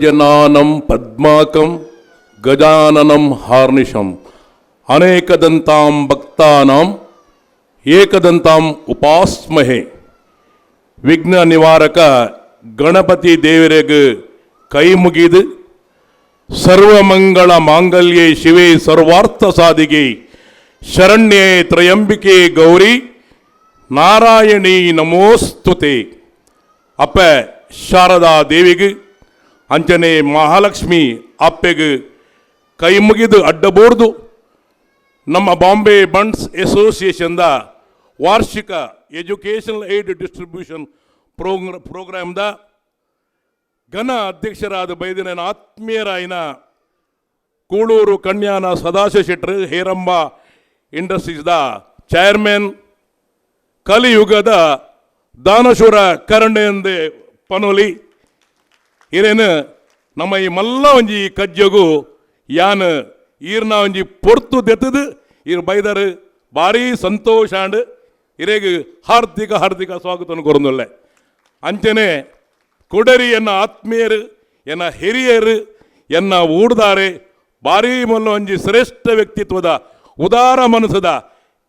ಜನಾನಂ ಪದ್ಮಾಕಂ ಗಜಾನನಂ ಹಾರ್ನಿಶಂ ಅನೇಕದಂತಾಂ ಭಕ್ತಾನಾಂ ಏಕದಂತಾಂ ಉಪಾಸ್ಮಹೆ. ವಿಘ್ನ ನಿವಾರಕ ಗಣಪತಿ ದೇವರಿಗೆ ಕೈ ಮುಗಿದು ಸರ್ವಮಂಗಳ ಮಾಂಗಲ್ಯೆ ಶಿವೆ ಸರ್ವಾರ್ಥ ಸಾಧಿಗೆ ಶರಣ್ಯೆ ತ್ರಯಂಬಿಕೆ ಗೌರಿ ನಾರಾಯಣಿ ನಮೋಸ್ತುತೆ. ಅಪ್ಪ ಶಾರದಾ ದೇವಿಗೆ ಅಂಚನೆ ಮಹಾಲಕ್ಷ್ಮಿ ಅಪ್ಪೆಗೆ ಕೈ ಮುಗಿದು ಅಡ್ಡಬೋರ್ದು ನಮ್ಮ ಬಾಂಬೆ ಬಂಡ್ಸ್ ಅಸೋಸಿಯೇಷನ್ದ ವಾರ್ಷಿಕ ಎಜುಕೇಷನಲ್ ಏಡ್ ಡಿಸ್ಟ್ರಿಬ್ಯೂಷನ್ ಪ್ರೋಗ್ರಾಮ್ದ ಘನ ಅಧ್ಯಕ್ಷರಾದ ಬೈದಿನ ಆತ್ಮೀಯರಾಯಿನ ಕೂಳೂರು ಕನ್ಯಾನ ಸದಾಶಿವ ಶೆಟ್ಟರು ಹೇರಂಬ ಇಂಡಸ್ಟ್ರೀಸ್ದ ಚೇರ್ಮನ್ ಕಲಿಯುಗದ ದಾನಶೂರ ಕರಂಡೆಂದೆ ಪನೋಲಿ ಇರೇನು ನಮ್ಮ ಈ ಮಲ್ಲ ಒಂಜಿ ಕಜ್ಜಗು ಯಾನ್ ಈರ್ನ ಒಂಜಿ ಪೊರ್ತು ದೆತ್ತದು ಇರ್ ಬೈದರು ಭಾರಿ ಸಂತೋಷ ಅಂಡ್ ಇರೇಗ ಹಾರ್ದಿಕ ಹಾರ್ದಿಕ ಸ್ವಾಗತ ಕೊರೊಂದುಲ್ಲೆ. ಅಂಚನೆ ಕುಡರಿ ಎನ್ನ ಆತ್ಮೀಯರು ಎನ್ನ ಹಿರಿಯರು ಎನ್ನ ಊಡ್ದಾರೆ ಭಾರಿ ಮಲ್ಲ ಒಂಜಿ ಶ್ರೇಷ್ಠ ವ್ಯಕ್ತಿತ್ವದ ಉದಾರ ಮನಸ್ಸದ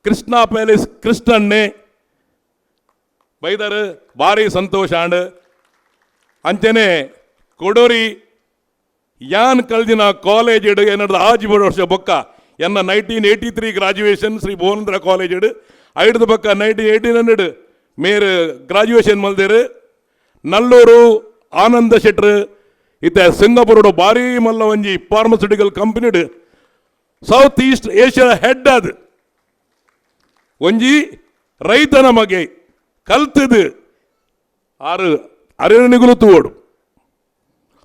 ಕೃಷ್ಣ ಪ್ಯಾಲೇಸ್ ಕೃಷ್ಣನ್ನೇ ಬೈದರು ಭಾರಿ ಸಂತೋಷ ಅಂಡ್ ಅಂಚನೆ ಕೊಡೋರಿ ಯಾನ್ ಕಳೆದಿನ ಕಾಲೇಜ್ ಇಡು ಏನಾದ್ರು 6 ವರ್ಷ ಬೊಕ್ಕ ಎನ್ನ 1983 ಗ್ರಾಜುಯೇಷನ್ ಶ್ರೀ ಭುವನೇಂದ್ರ ಕಾಲೇಜ್ ಇಡು ಐಡ್ದು ಬೊಕ್ಕ 1989 ಮೇರೆ ಗ್ರಾಜುಯೇಷನ್ ಮಲ್ದೇರು ನಲ್ಲೂರು ಆನಂದ ಶೆಟ್ರು ಇತ್ತೆ ಸಿಂಗಾಪುರ ಭಾರಿ ಮಲ್ಲ ಒಂಜಿ ಫಾರ್ಮಸ್ಯೂಟಿಕಲ್ ಕಂಪನಿಡು ಸೌತ್ ಈಸ್ಟ್ ಏಷ್ಯಾ ಹೆಡ್ ಅದು ಒಂಜಿ ರೈತನ ಮಗೆ ಕಲ್ತದು ಆರು ಅರಣ್ಯಗಳು ತೂಡು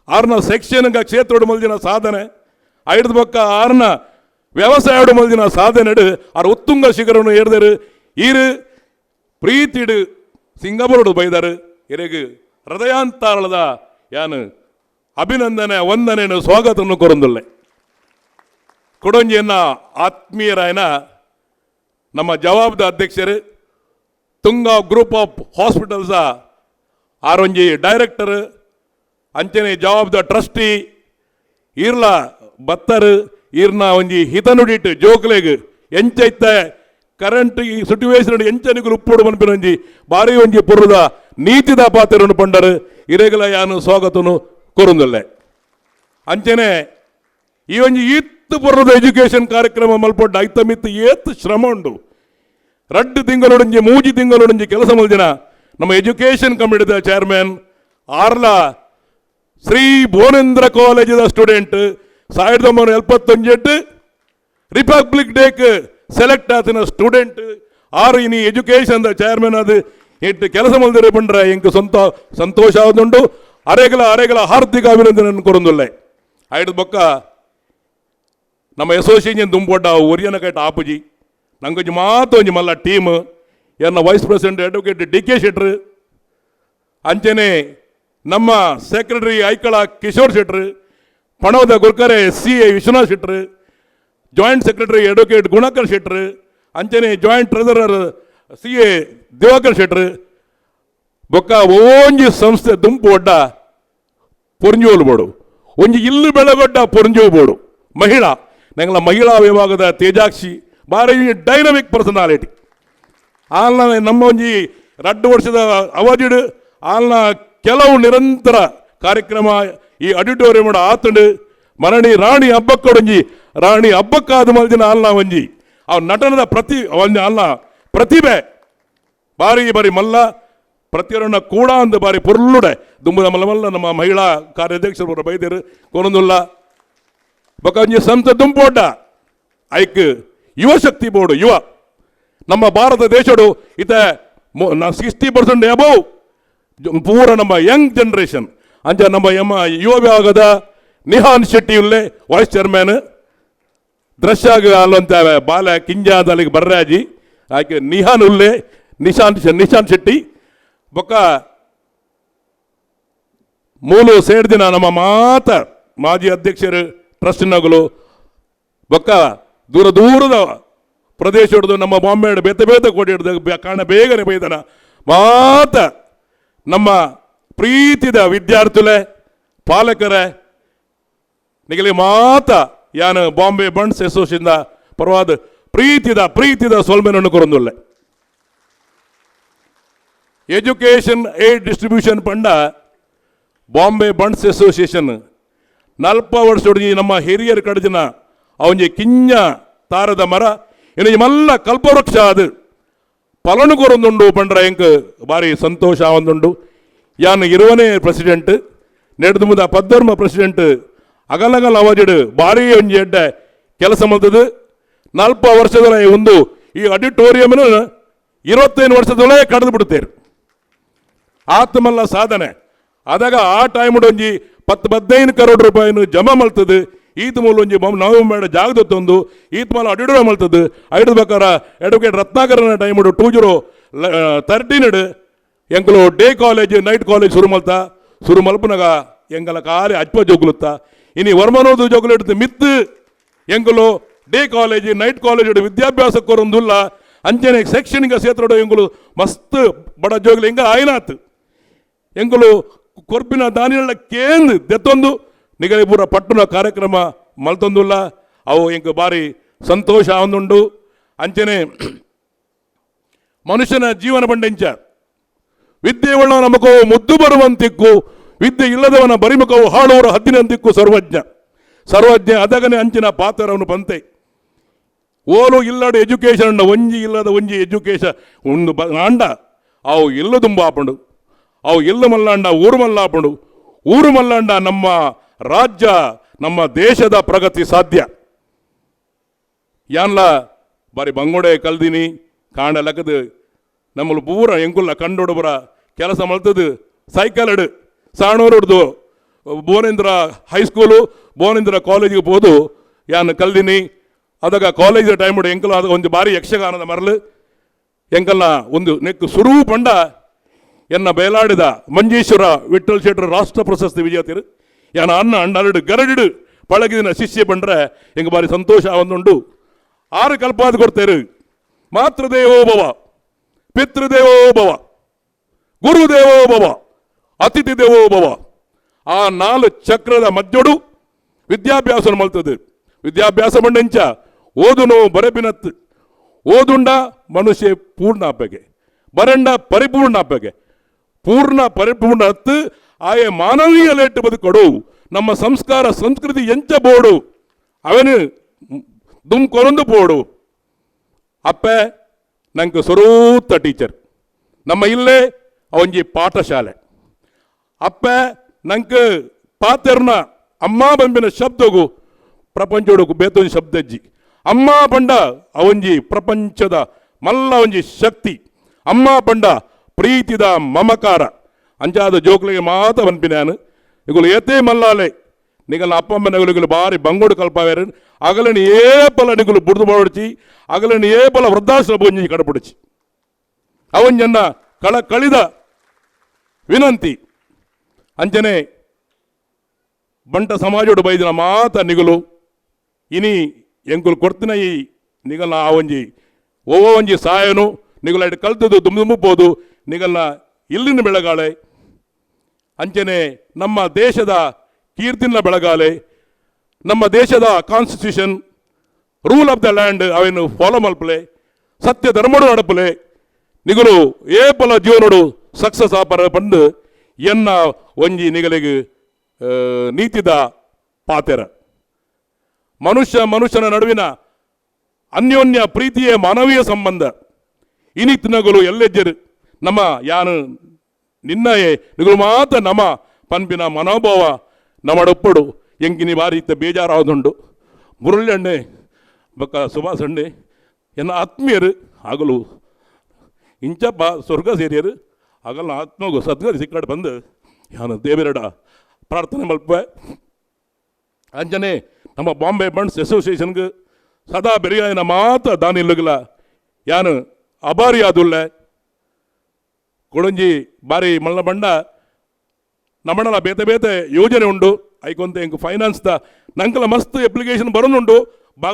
ಆರ್ನ ಸೆಕ್ಷನ್ ಕ್ಷೇತ್ರ ಮಲ್ದಿನ ಸಾಧನೆ ಐಡ್ದು ಪಕ್ಕ ಆರ್ನ ವ್ಯವಸಾಯ ಮಲ್ದಿನ ಸಾಧನೆ ಆರು ಉತ್ತುಂಗ ಶಿಖರವನ್ನು ಏರ್ದರು ಈರು ಪ್ರೀತಿಡು ಸಿಂಗಾಪುರ ಬೈದರು ಇರೆಗೆ ಹೃದಯಾಂತರದ ಯಾನು ಅಭಿನಂದನೆ ವಂದನೆ ಸ್ವಾಗತವನ್ನು ಕೊರೊಂದುಲ್ಲೆ. ಕೊಡೊಂಜಿಯನ್ನ ಆತ್ಮೀಯರಾಯನ ನಮ್ಮ ಜವಾಬ್ದ ಅಧ್ಯಕ್ಷರು Tunga group of hospitals ಆರೊಂಜಿ director ಅಂಚನೆ ಜವಾಬ್ದ ಟ್ರಸ್ಟಿ ಈರ್ಲ ಬತ್ತರು ಈರ್ನ ಒಂಜಿ ಹಿತನುಡಿಟ್ ಜೋಕ್ಲೆಗ್ ಎಂಚೈತ ಕರೆಂಟ್ ಈ ಸಿಟುವೇಶನ್ ಎಂಚನಿಗಳು ಉಪ್ಪುಡು ಮನ್ಪಿನೊಂಜಿ ಭಾರಿ ಒಂಜಿ ಪುರದ ನೀತಿದ ಪಾತ್ರವನ್ನು ಪಂಡರು ಇರೆಗಲ ಯಾನು ಸ್ವಾಗತನು ಕೊರೊಂದುಲ್ಲೆ. ಅಂಚನೆ ಈ ಒಂಜಿ ಈತ್ತು ಪುರದ ಎಜುಕೇಷನ್ ಕಾರ್ಯಕ್ರಮ ಮಲ್ಪೊಡ್ಡ ಐತಮಿತ್ತು ಏತ್ತು ಶ್ರಮ ಉಂಡು. 2 ತಿಂಗಳೊಡಂಜಿ 3 ತಿಂಗಳೊಡಂಜಿ ಕೆಲಸ ಮಲ್ದಿನ ನಮ್ಮ ಎಜುಕೇಷನ್ ಕಮಿಟಿದ ಚೇರ್ಮನ್ ಆರ್ಲ ಶ್ರೀ ಭುವನೇಂದ್ರ ಕಾಲೇಜದ ಸ್ಟೂಡೆಂಟ್ 1971 ರಿಪಬ್ಲಿಕ್ ಡೇಕ್ ಸೆಲೆಕ್ಟ್ ಆತನ ಸ್ಟೂಡೆಂಟ್ ಆರು ಇನಿ ಎಜುಕೇಷನ್ ಚೇರ್ಮನ್ ಅದು ಇಟ್ಟು ಕೆಲಸ ಮಲ್ದಿರ ಬಂಡ್ರ ಎಂಕ್ ಸಂತೋಷ ಆದುಂಡು. ಅರೆಗಲ ಹಾರ್ದಿಕ ಅಭಿನಂದನೆ ಕೊರೊಂದುಲ್ಲೆ. ಐದು ಬೊಕ್ಕ ನಮ್ಮ ಅಸೋಸಿಯೇಷನ್ ದುಂಬೊಡ್ಡ ಒರಿಯನ ಕೈಟ್ ಆಪುಜಿ ನಂಗೊಂಜಿ ಮಾತು ಒಂಜಿ ಮಲ್ಲ ಟೀಮ್ ಎನ್ನ vice president advocate D K ಶೆಟ್ರು ಅಂಚನೆ ನಮ್ಮ ಸೆಕ್ರೆಟರಿ ಐಕಳ ಕಿಶೋರ್ ಶೆಟ್ರು ಪಣವದ ಗುರ್ಕರೆ CA ವಿಶ್ವನಾಥ್ ಶೆಟ್ರು ಜಾಯಿಂಟ್ ಸೆಕ್ರೆಟರಿ ಅಡ್ವೊಕೇಟ್ ಗುಣಕರ್ ಶೆಟ್ರು ಅಂಚನೆ ಜಾಯಿಂಟ್ ಟ್ರೆಸರರ್ CA ದಿವಾಕರ್ ಶೆಟ್ರು ಬೊಕ್ಕ ಓಂಜಿ ಸಂಸ್ಥೆ ದುಂಪು ಒಡ್ಡ ಪೊರ್ಂಜೋಲು ಬೋಡು ಒಂಜಿ ಇಲ್ಲು ಬೆಳಗೊಡ್ಡ ಪೊರ್ಂಜೋ ಬೋಡು ಮಹಿಳಾ ನಂಗಲ ಮಹಿಳಾ ವಿಭಾಗದ ತೇಜಾಕ್ಷಿ ಭಾರಿ ಡೈನಮಿಕ್ ಪರ್ಸನಾಲಿಟಿ ಆಲ್ನ ನಮ್ಮ ಒಂಜಿ 2 ವರ್ಷದ ಅವಧಿಡು ಆಲ್ನ ಕೆಲವು ನಿರಂತರ ಕಾರ್ಯಕ್ರಮ ಈ ಆಡಿಟೋರಿಯಂ ಆತಂಡು ಮರಣಿ ರಾಣಿ ಹಬ್ಬಕ್ಕೊಡಂಜಿ ರಾಣಿ ಹಬ್ಬಕ್ಕಾದ ಮಲ್ದಿನ ಆಲ್ನ ಒಂಜಿ ಅವ್ ನಟನದ ಆಲ್ನ ಪ್ರತಿಭೆ ಬಾರಿ ಮಲ್ಲ ಪ್ರತಿಯೊರನ್ನ ಕೂಡ ಅಂದ ಬಾರಿ ಪೊರ್ಲುಡೆ ದುಂಬದ ಮಲ್ಲ ನಮ್ಮ ಮಹಿಳಾ ಕಾರ್ಯಾಧ್ಯಕ್ಷರು ಬೈದರು ಕೊರೊಂದುಲ್ಲ ಬೊಕ ಒಂಜಿ ಸಂಸ್ಥೆ ದುಂಪೊಡ್ಡ ಐಕ್ ಯುವ ಶಕ್ತಿ ಬೋರ್ಡು ಯುವ ನಮ್ಮ ಭಾರತ ದೇಶಡು ಇತ 60% ಅಬೌವ್ ಪೂರ ನಮ್ಮ ಯಂಗ್ ಜನರೇಷನ್ ಅಂಚ ನಮ್ಮ ಯುವ ವಿಭಾಗದ ನಿಹಾನ್ ಶೆಟ್ಟಿ ಉಲ್ಲೆ ವೈಸ್ ಚೇರ್ಮನ್ ದೃಶ್ಯಾಗ ಅಲ್ಲಂತ ಬಾಲ ಕಿಂಜಾದಲ್ಲಿಗೆ ಬರ್ರಾಜಿ ಆಕೆ ನಿಹಾನ್ ಉಲ್ಲೆ ನಿಶಾಂತ್ ಶೆಟ್ಟಿ ಬೊಕ್ಕ ಮೂಲು ಸೇರ್ದಿನ ನಮ್ಮ ಮಾಜಿ ಅಧ್ಯಕ್ಷರು ಟ್ರಸ್ಟಿನಗಳು ಬೊಕ್ಕ ದೂರದ ಪ್ರದೇಶ ಹಿಡಿದು ನಮ್ಮ ಬಾಂಬೆ ಬೇತ ಕೋಟಿ ಹಿಡಿದು ಕಾರಣ ಬೇಗನೆ ಬೈದನ ನಮ್ಮ ಪ್ರೀತಿದ ವಿದ್ಯಾರ್ಥುಲೆ ಪಾಲಕರೇ ನಿಗಲಿ ಮಾತ ಯಾನು ಬಾಂಬೆ ಬಂಡ್ಸ್ ಅಸೋಸಿಯೇಷನ್ ಪರವಾದ ಪ್ರೀತಿದ ಸೊಲ್ಮೆನನ್ನು ಕೊರೊಂದುಲ್ಲೆ ಎಜುಕೇಷನ್ ಏಡ್ ಡಿಸ್ಟ್ರಿಬ್ಯೂಷನ್ ಪಂಡ ಬಾಂಬೆ ಬಂಡ್ಸ್ ಅಸೋಸಿಯೇಷನ್ 40 ವರ್ಷ ನಮ್ಮ ಹಿರಿಯರು ಕಡಜಿನ ಅವನಿಗೆ ಕಿಂಜ ತಾರದ ಮರ ಇನ್ನು ಮಲ್ಲ ಕಲ್ಪವೃಕ್ಷ ಅದು ಫಲನು ಕೊರೊಂದುಂಡು ಪಂಡ್ರ ಎಂಕ್ ಭಾರಿ ಸಂತೋಷ ಆವಂದುಂಡು ಯಾನು 20ನೇ ಪ್ರೆಸಿಡೆಂಟ್ ನೆಡ್ದು ಮುದ ಪದ್ದರ್ಮ ಪ್ರೆಸಿಡೆಂಟ್ ಅಗಲಗಲ ಅವಜಡು ಭಾರಿ ಒಂಜಿ ಎಡ್ಡ ಕೆಲಸ ಮಲ್ತದು 40 ವರ್ಷದ ಒಂದು ಈ ಆಡಿಟೋರಿಯಂನ 25 ವರ್ಷದೊಳಗೆ ಕಳೆದು ಬಿಡುತ್ತೇರು ಆತ್ಮಲ್ಲ ಸಾಧನೆ ಅದಾಗ ಆ ಟೈಮ್ ಒಂಜಿ 10-15 ಕರೋಡ್ ರೂಪಾಯಿನ ಜಮಾ ಮಲ್ತದು ಈತ ಮೂಲ ಒಂಜಿ ನವೆಂಬರ್ ಮೇಡ ಜಾಗದೊತ್ತೊಂದು ಈತ ಮಾಲ ಅಡಿಡೋ ಮಲ್ತದು ಐದು ಬೇಕಾರೆ ಅಡ್ವೊಕೇಟ್ ರತ್ನಾಕರನ ಟೈಮ್ 2013 ಎಂಕಲು ಡೇ ಕಾಲೇಜ್ ನೈಟ್ ಕಾಲೇಜ್ ಶುರು ಮಲ್ಪನಾಗ ಎಂಕಲ ಕಾಲಿ ಅಜ್ಪ ಜೋಗುಲುತ್ತ ಇನಿ ವರ್ಮನೋದು ಜೋಗುಲು ಹಿಡಿದು ಮಿತ್ತು ಎಂಕಲು ಡೇ ಕಾಲೇಜ್ ನೈಟ್ ಕಾಲೇಜ್ ವಿದ್ಯಾಭ್ಯಾಸ ಕೊರೊಂದುಲ್ಲ ಅಂಚನೆ ಶೈಕ್ಷಣಿಕ ಕ್ಷೇತ್ರ ಎಂಕಲು ಮಸ್ತ್ ಬಡ ಜೋಗುಲು ಎಂಗ ಆಯ್ನಾತ್ ಎಂಕಲು ಕೊರ್ಪಿನ ದಾನಿಗಳ ಕೇಂದ್ರ ದೆತ್ತೊಂದು ನಿಗಲಿ ಪೂರ ಪಟ್ಟಣ ಕಾರ್ಯಕ್ರಮ ಮಲ್ತೊಂದುಲ್ಲ ಅವು ಎಂಕ ಭಾರಿ ಸಂತೋಷ ಆವೊಂದುಂಡು ಅಂಚನೆ ಮನುಷ್ಯನ ಜೀವನ ಬಂಡೆಂಚ ವಿದ್ಯೆ ಉಳ್ಳ ನಮಕವು ಮುದ್ದು ಬರುವಂತಿಕ್ಕು ವಿದ್ಯೆ ಇಲ್ಲದವನ ಬರಿಮುಖವು ಹಾಳುವರ ಹದ್ದಿನಂತಿಕ್ಕು ಸರ್ವಜ್ಞ ಅದಗನೆ ಅಂಚಿನ ಪಾತ್ರವನ್ನು ಪಂತೆ ಓಲು ಇಲ್ಲದ ಎಜುಕೇಶನ್ ಒಂಜಿ ಇಲ್ಲದ ಒಂಜಿ ಎಜುಕೇಶನ್ ಒಂದು ಆಂಡ ಅವು ಇಲ್ಲ ತುಂಬಾಪಂಡು ಅವು ಇಲ್ಲ ಮಲ್ಲಾಂಡ ಊರು ಮಲ್ಲಾಪಂಡು ಊರು ಮಲ್ಲಾಂಡ ನಮ್ಮ ರಾಜ್ಯ ನಮ್ಮ ದೇಶದ ಪ್ರಗತಿ ಸಾಧ್ಯ ಯಾನ್ಲ ಬಾರಿ ಬಂಗೋಡೆ ಕಲ್ದಿನಿ ಕಾಂಡ ಲಕ್ಕದು ನಮ್ಮಲ್ಲಿ ಪೂರ ಎಂಕುಲ್ಲ ಕಂಡೊಡಬರ ಕೆಲಸ ಮಲ್ತದು ಸೈಕಲ್ ಎಡು ಸಾಣೂರು ಹಿಡ್ದು ಭುವನೇಂದ್ರ ಹೈಸ್ಕೂಲು ಭುವನೇಂದ್ರ ಕಾಲೇಜಿಗೆ ಹೋದು ಯಾನು ಕಲ್ದಿನಿ ಅದಾಗ ಕಾಲೇಜ್ ಟೈಮ್ ಎಂಕಲ್ ಅದ ಒಂದು ಬಾರಿ ಯಕ್ಷಗಾನದ ಮರಲು ಎಂಕಲ್ನ ಒಂದು ನೆಕ್ಕು ಸುರು ಪಂಡ ಎನ್ನ ಬೇಲಾಡಿದ ಮಂಜೇಶ್ವರ ವಿಠಲ್ ಶೆಟ್ಟರ್ ರಾಷ್ಟ್ರ ಪ್ರಶಸ್ತಿ ವಿಜೇತರು ಯಾನ ಅನ್ನ ಅಣ್ಣರಡು ಗರಡಿಡು ಪಳಗಿದಿನ ಶಿಷ್ಯ ಬಂಡ್ರೆ ಎಂಗ ಬಾರಿ ಸಂತೋಷ ಒಂದುಂಡು 6 ಕಲ್ಪಾದ ಕೊಡ್ತೇರು ಮಾತೃದೇವೋಭವ ಪಿತೃದೇವೋಭವ ಗುರುದೇವೋಭವ ಅತಿಥಿ ದೇವೋಭವ ಆ 4 ಚಕ್ರದ ಮಧ್ಯೊಡು ವಿದ್ಯಾಭ್ಯಾಸ ಮಲ್ತದೆ ವಿದ್ಯಾಭ್ಯಾಸ ಮಂಡೆಂಚ ಓದುನೋ ಬರೆಪಿನತ್ ಓದುಂಡ ಮನುಷ್ಯ ಪೂರ್ಣ ಅಪ್ಪಗೆ ಬರಂಡ ಪರಿಪೂರ್ಣ ಅಪ್ಪಗೆ ಪೂರ್ಣ ಪರಿಪೂರ್ಣ ಹತ್ತು ಆಯೆ ಮಾನವೀಯ ಲೇಟ್ ಬದುಕೊಡು ನಮ್ಮ ಸಂಸ್ಕಾರ ಸಂಸ್ಕೃತಿ ಎಂಚ ಬೋಡು ಅವನು ದುಮ್ ಕೊರೊಂದು ಪೋಡು ಅಪ್ಪೆ ನಂಗೆ ಸ್ವರೂತ ಟೀಚರ್ ನಮ್ಮ ಇಲ್ಲೇ ಅವಂಜಿ ಪಾಠಶಾಲೆ ಅಪ್ಪೆ ನಂಗೆ ಪಾತೆರ್ನ ಅಮ್ಮ ಬಂಬಿನ ಶಬ್ದಗೂ ಪ್ರಪಂಚೋಡಕು ಬೇತೊಂದು ಶಬ್ದಜ್ಜಿ ಅಮ್ಮ ಪಂಡ ಅವಂಜಿ ಪ್ರಪಂಚದ ಮಲ್ಲ ಒಂಜಿ ಶಕ್ತಿ ಅಮ್ಮ ಪಂಡ ಪ್ರೀತಿದ ಮಮಕಾರ ಅಂಚಾದ ಜೋಕ್ಲಿಗೆ ಮಾತ ಬನ್ಪಿನಾನು ಇಗಳು ಏತೇ ಮಲ್ಲಾಲೆ ನಿಗಲ ಅಪ್ಪಮ್ಮ ನಗುಲು ಬಾರಿ ಬಂಗೋಡು ಕಲ್ಪಾವೇರು ಅಗಲನಿ ಏಪಲ ನಿಗುಲು ಬುಡ್ದು ಮಾಡೋಡಿಚಿ ಅಗಲನಿ ಏಪಲ ವೃದ್ಧಾಶ್ರಮ ಬಂಜಿ ಕಡಪುಡಿಚಿ ಅವಂಜನ್ನ ಕಳಿದ ವಿನಂತಿ ಅಂಚನೆ ಬಂಟ ಸಮಾಜೋಡು ಬೈದಿನ ಮಾತ ನಿಗುಲು ಇನಿ ಎಂಕುಲು ಕೊಡ್ತಿನ ಈ ನಿಗಲ್ನ ಆ ಒಂಜಿ ಒಂಜಿ ಸಾಯನು ನಿಗಲ ಕಲ್ತದು ದುಂಬುಬೋದು ನಿಗಲ್ನ ಇಲ್ಲಿನ ಬೆಳಗಾಳೆ ಅಂಚನೆ ನಮ್ಮ ದೇಶದ ಕೀರ್ತಿನ ಬೆಳಗಾಲೆ ನಮ್ಮ ದೇಶದ constitution rule of the land ಅವೇನು ಫಾಲೋ ಮಲ್ಪಲೆ ಸತ್ಯ ಧರ್ಮಡು ನಡಪಲೆ ನಿಗಲು ಏಪಲ ಜೀವನೋಡು ಸಕ್ಸಸ್ ಆಪರ ಬಂದು ಎನ್ನ ಒಂಜಿ ನಿಗಲಿಗೆ ನೀತಿದ ಪಾತೆರ ಮನುಷ್ಯನ ನಡುವಿನ ಅನ್ಯೋನ್ಯ ಪ್ರೀತಿಯೇ ಮಾನವೀಯ ಸಂಬಂಧ ಇನಿತಿನಗಳು ಎಲ್ಲೆಜ್ಜರು ನಮ್ಮ ಯಾನು ನಿನ್ನಯೇ ನಿಗಳು ಮಾತ ನಮ ಪನ್ಪಿನ ಮನೋಭಾವ ನಮ್ಮಡೊಪ್ಪಡು ಎಂಗಿನಿ ಬಾರಿ ಇತ್ತ ಬೇಜಾರಾವುದುಂಡು ಮುರಳ್ಳಿ ಬಕ್ಕ ಸುಭಾಷ್ ಅಣ್ಣೆ ಎನ್ನ ಆತ್ಮೀಯರು ಆಗಲು ಇಂಚಪ್ಪ ಸ್ವರ್ಗ ಸೇರಿಯರು ಆಗಲ್ಲ ಆತ್ಮಗು ಸದ್ಗತಿ ಸಿಕ್ಕಾಡು ಬಂದು ಯಾನು ದೇವರಡ ಪ್ರಾರ್ಥನೆ ಮಲ್ಪ ಅಂಜನೆ ನಮ್ಮ ಬಾಂಬೆ ಬಂಡ್ಸ್ ಅಸೋಸಿಯೇಷನ್ಗೆ ಸದಾ ಬೆರಿಯಾಯಿನ ಮಾತ ದಾನಿಲ್ಲಗಲ ಯಾನು ಅಭಾರಿ ಆದುಲ್ಲೆ ಕೊಳಂಜಿ ಬಾರಿ ಮಲ್ಲ ಬಂಡ ನಮ್ಮಣ್ಣಲ ಬೇತೆ ಯೋಜನೆ ಉಂಡು ಐಕೊಂತ ಎಂಕ್ ಫೈನಾನ್ಸ್ ನಂಕಲ ಮಸ್ತ್ ಅಪ್ಲಿಕೇಶನ್ ಬರೋನುಂಡು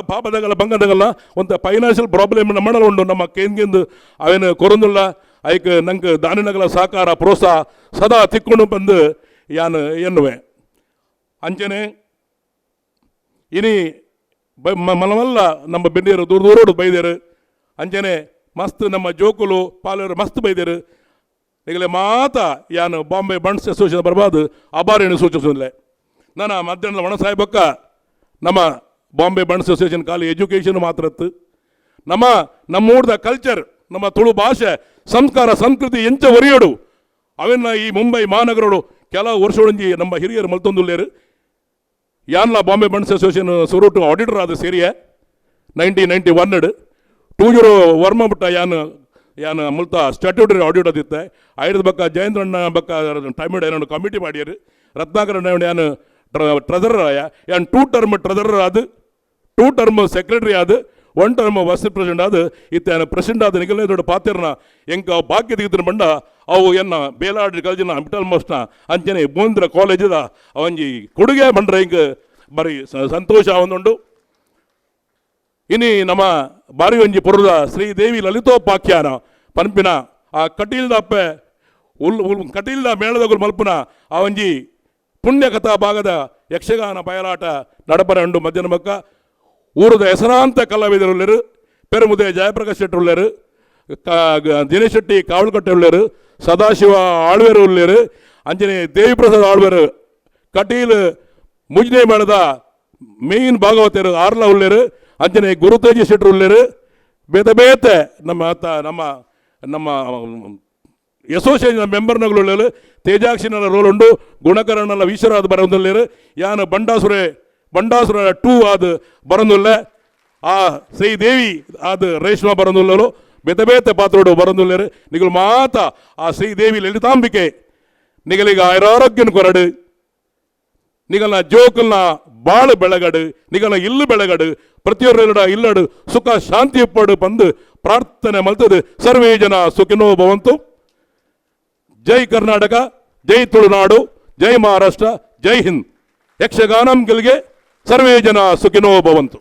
ಪಾಪದಾಗಲ್ಲ ಬಂಗದಾಗಲ್ಲ ಒಂದು ಫೈನಾನ್ಷಿಯಲ್ ಪ್ರಾಬ್ಲಮ್ ನಮ್ಮಣ್ಣಲ ಉಂಡು ನಮ್ಮ ಕೇಂದ್ರಿಂದ ಅವೇನು ಕೊರೊಂದುಲ್ಲ ಐಕ್ ನಂಗೆ ದಾನಿನಗಲ ಸಹಕಾರ ಪ್ರೋತ್ಸಾಹ ಸದಾ ತಿಕ್ಕೊಂಡು ಬಂದು ಯಾನು ಎನ್ನುವೆ ಅಂಚನೆ ಇನಿ ಮಲಮಲ್ಲ ನಮ್ಮ ಬೆಂಡಿಯರು ದೂರ ದೂರೋಡು ಬೈದೇರು ಅಂಚನೆ ಮಸ್ತ್ ನಮ್ಮ ಜೋಕುಲು ಪಾಲರು ಮಸ್ತ್ ಬೈದೇರು ಈಗಲೇ ಮಾತ ಯಾನು ಬಾಂಬೆ ಬಣ್ಸ್ ಅಸೋಸಿಯೇಷನ್ ಬರ್ಬಾದು ಅಬಾರೇನು ಸೂಚಿಸಿಲ್ಲ ನಾನು ಮಧ್ಯಾಹ್ನದ ಒಣ ಸಾಯ್ಬಕ್ಕ ನಮ್ಮ ಬಾಂಬೆ ಬಣ್ಸ್ ಅಸೋಸಿಯೇಷನ್ ಖಾಲಿ ಎಜುಕೇಷನ್ ಮಾತ್ರ ನಮ್ಮೂರ್ದ ಕಲ್ಚರ್ ನಮ್ಮ ತುಳು ಭಾಷೆ ಸಂಸ್ಕಾರ ಸಂಸ್ಕೃತಿ ಎಂಚ ಒರಿಯೋಡು ಅವೆನ್ನ ಈ ಮುಂಬೈ ಮಹಾನಗರೋಡು ಕೆಲವು ವರ್ಷಗಳೊಂಜಿ ನಮ್ಮ ಹಿರಿಯರು ಮಲ್ತೊಂದುಲ್ಲೇರು ಯಾನ್ಲ ಬಾಂಬೆ ಬಣ್ಸ್ ಅಸೋಸಿಯೇಷನ್ ಸುರುಟು ಆಡಿಟರ್ ಆದ ಸೇರಿಯೆ 1991 20 ವರ್ಮ ಬಿಟ್ಟ ಯಾನು ಮುಲ್ತ ಸ್ಟ್ಯಾಟ್ಯೂಟರಿ ಆಡಿಟ್ ಅದಿತ್ತೆ ಐದು ಬಕ್ಕ ಜಯೇಂದ್ರಣ್ಣ ಬಕ್ಕ ಟೈಮಿಡ್ ಏನೋ ಕಮಿಟಿ ಮಾಡ್ಯಾರು ರತ್ನಾಕರ ಯಾನು ಟ್ರೆಜರರ್ ಯಾನ್ 2 ಟರ್ಮ್ ಟ್ರೆಜರರ್ ಆದ 2 ಟರ್ಮ್ ಸೆಕ್ರೆಟರಿ ಆದ 1 ಟರ್ಮ್ ವೈಸ್ ಪ್ರೆಸಿಡೆಂಟ್ ಆದ ಇತ್ತ ಪ್ರೆಸಿಡೆಂಟ್ ಆದ ನಿಗಲೇ ದೊಡ್ಡ ಪಾತ್ರನ ಎಂಕ ಬಾಕಿ ತೆಗೆದ್ರ ಬಂಡ ಅವು ಎನ್ನ ಬೇಲಾಡಿ ಕಾಲೇಜಿನ ಬಿಟಲ್ ಮೋಸ್ಟ್ನ ಅಂಚನೆ ಬೋಂದ್ರ ಕಾಲೇಜದ ಅವಂಜಿ ಕೊಡುಗೆ ಬಂಡ್ರೆ ಹಿಂಗೆ ಬರೀ ಸಂತೋಷ ಅವನುಂಡು ಇನಿ ನಮ್ಮ ಬಾರಿ ಒಂಜಿ ಪುರದ ಶ್ರೀದೇವಿ ಲಲಿತೋಪಾಖ್ಯಾನ ಪನ್ಪಿನ ಆ ಕಟೀಲ್ದ ಅಪ್ಪೆ ಕಟೀಲ್ದ ಮೇಳದಗುಲು ಮಲ್ಪುನ ಆ ಒಂಜಿ ಪುಣ್ಯ ಕಥಾ ಭಾಗದ ಯಕ್ಷಗಾನ ಬಯಲಾಟ ನಡಪರ ಉಂಡು ಮಧ್ಯಾಹ್ನ ಬಕ್ಕ ಊರದ ಹೆಸರಾಂತ ಕಲಾವಿದರು ಪೆರುಮುದೆ ಜಯಪ್ರಕಾಶ್ ಶೆಟ್ಟಿ ಉಳ್ಳೇರು ದಿನೇಶ್ ಶೆಟ್ಟಿ ಕಾವಲಕಟ್ಟೆ ಉಳ್ಳೇರು ಸದಾಶಿವ ಆಳ್ವೇರು ಉಳ್ಳೇರು ಅಂಜನೆ ದೇವಿಪ್ರಸಾದ್ ಆಳ್ವೇರು ಕಟೀಲ್ ಮುಜ್ನೆ ಮೇಳದ ಮೇನ್ ಭಾಗವತರು ಆರ್ಲ ಉಳ್ಳೇರು ಅಂಜನೆ ಗುರುತೇಜಿ ಶೆಟ್ರು ಉಳ್ಳೇರು ಬೇತೆ ನಮ್ಮ ಅಸೋಸಿಯೇಷನ್ ಮೆಂಬರ್ನಗಳು ತೇಜಾಕ್ಷಿನ ರೋಲ್ ಉಂಡು ಗುಣಕರಣ ಈಶ್ವರಾದ ಬರೋದಿಲ್ಲೇರು ಯಾನು ಬಂಡಾಸುರ 2 ಆದ ಬರೋದಿಲ್ಲ ಆ ಶ್ರೀದೇವಿ ಆದ ರೇಷ್ಮಾ ಬರೋದಿಲ್ಲರು ಬೇತೆ ಪಾತ್ರೋಡು ಬರೋದಿಲ್ಲೇರು ನಿಗಲು ಮಾತ ಆ ಶ್ರೀದೇವಿ ಲಲಿತಾಂಬಿಕೆ ನಿಗಲಿಗ ಆರೋಗ್ಯನ ಕೊರಡು ನಿಗಲ್ನ ಜೋಕಲ್ನ ಬಾಳು ಬೆಳಗಡು ನಿಗಲ್ನ ಇಲ್ಲು ಬೆಳಗಡು ಪ್ರತಿಯೊಬ್ಬರ ಇಲ್ಲಡು ಸುಖ ಶಾಂತಿ ಪಡು ಬಂದು ಪ್ರಾರ್ಥನೆ ಮಲ್ತದು ಸರ್ವೇ ಜನ ಸುಖಿನೋ ಭವಂತು. ಜೈ ಕರ್ನಾಟಕ, ಜೈ ತುಳುನಾಡು, ಜೈ ಮಹಾರಾಷ್ಟ್ರ, ಜೈ ಹಿಂದ್. ಯಕ್ಷಗಾನಂ ಗೆಲ್ಗೆ ಸರ್ವೇ ಜನ ಸುಖಿನೋ ಭವಂತು.